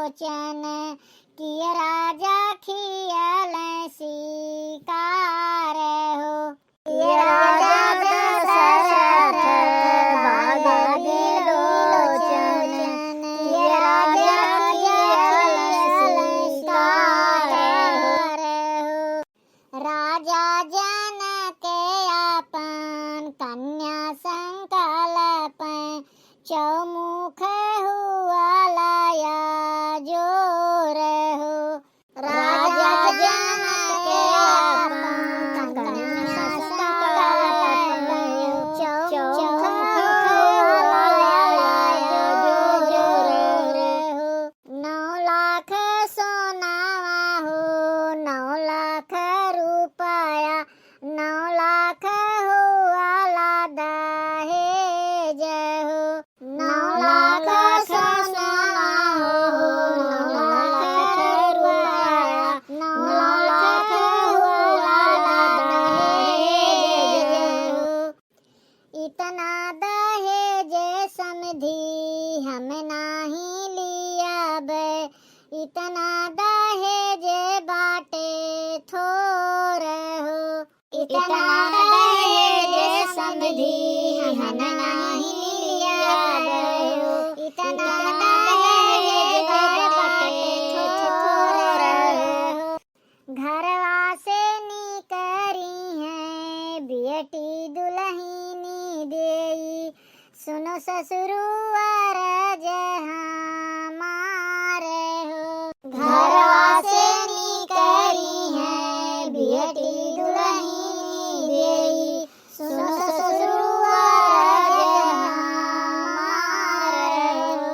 लोचन किय राजा खियल शिकार हो। किय राजा दशरथ बागी लोचन किय राजा खियल शिकार हो। राजा जनक अपन कन्या संकल्प चौमुख हुआ लाया जोर हो। राजा जनक अपन कन्या संकल्प चौमुख हुआ लाया जोर हो। 9 लाख सोनावा हो 9 लाख रुपया 9 लाख हुआ लादा है जय हो। 9 लाख सोनावा हो 9 लाख रुपया 9 लाख हुआ लादा है जय हो। इतना दहेज समधी हम नाही लियाब इतना दहेज बाटे थोर हो। इतना दहेज समधी हम नाही लियाब इतना दहेज बाटे थोर हो। घरवा से निकरी है बेटी दुल्हनी देई सुनो ससुरुआर हमारे हो। घरवा से निकरी है बेटी दुल्हनी देई सुनो ससुरुआर हमारे हो।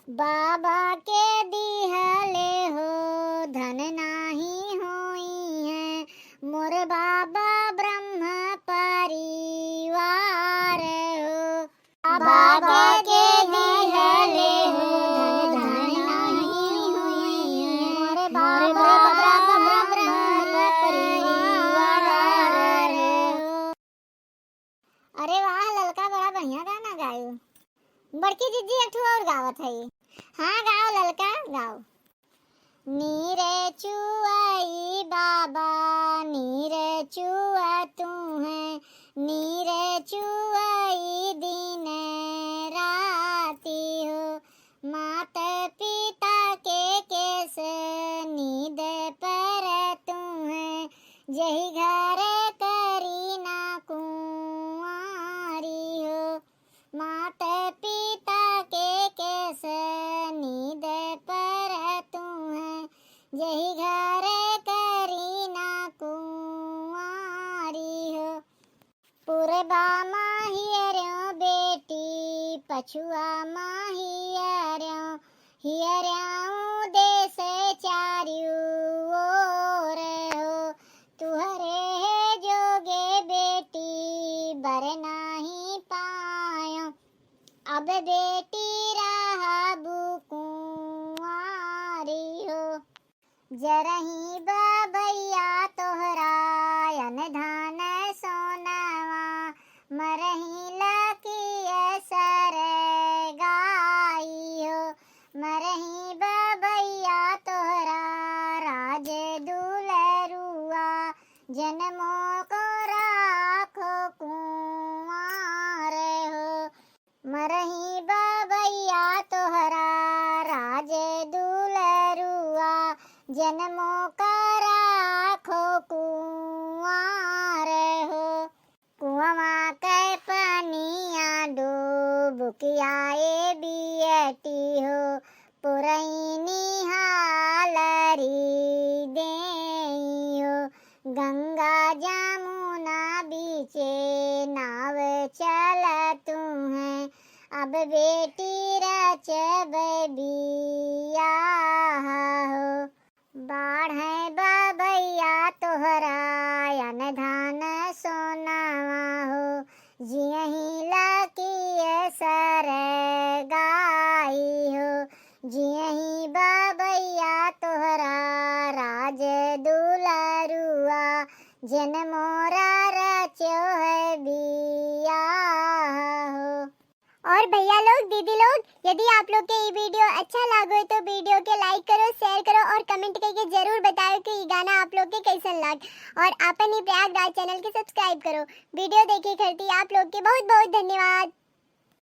बाबा के दिहले हो धन नाही होई है मोर बाबा ब्रह्म परिवार हो। बाबा के दिहले हो धन नाही होई है मोर बाबा ब्रह्म परिवार हो। अरे वाह ललका बड़ा बढ़िया गाना गायो। बड़की जीजी एक ठो और गावत है। हाँ गाओ ललका गाओ। नीरे चुआई बाबा नीरे चुआ तू है नीरे चुआई दिन राती हो। माता पिता के केस नींद पर तू है जही घर करी ना कुंवारी हो। माता पिता के केस नींद पर तू है जही घर करी ना कुंवारी हो। पूर्वा माहियर्यों बेटी पछुआ माहियर्यों हियर्यों देश चार्यू ओर हो। तुहरे जोगे बेटी बर नाही पायो अब बेटी रहबू कुंवारी हो। जरही बबैया तोहरा अनधान सोनावा मरही लकिय सर गाई हो। मरही बबैया तोहरा राज दुलरुआ जन्मों को राखो कुंवार हो। मरही बबैया तोहरा राज दुलरुआ जन्मों का राखो कुंवार हो। कुआं के पनिया डूबुकियाए बियटी हो पुरैनी हालरी देई हो। गंगा जमुना बीचे नाव चल तू है अब बेटी रचब बियाह हो। बाढ़ बबैया तोहरा अनधान सोनावा हो जियही लकिय सर गाई हो। जियही बबैया तोहरा राज दुलरुआ जन्मोरा रचो है बियाह हो। और भैया लोग दीदी लोग यदि आप लोग के ये वीडियो अच्छा लगे तो वीडियो के लाइक लाइक करो, शेयर करो और कमेंट करके जरूर बताओ कि ये गाना आप लोग के कैसन लग। और अपन ही प्रयागराज चैनल के सब्सक्राइब करो। वीडियो देखे खातिर आप लोग के बहुत बहुत धन्यवाद।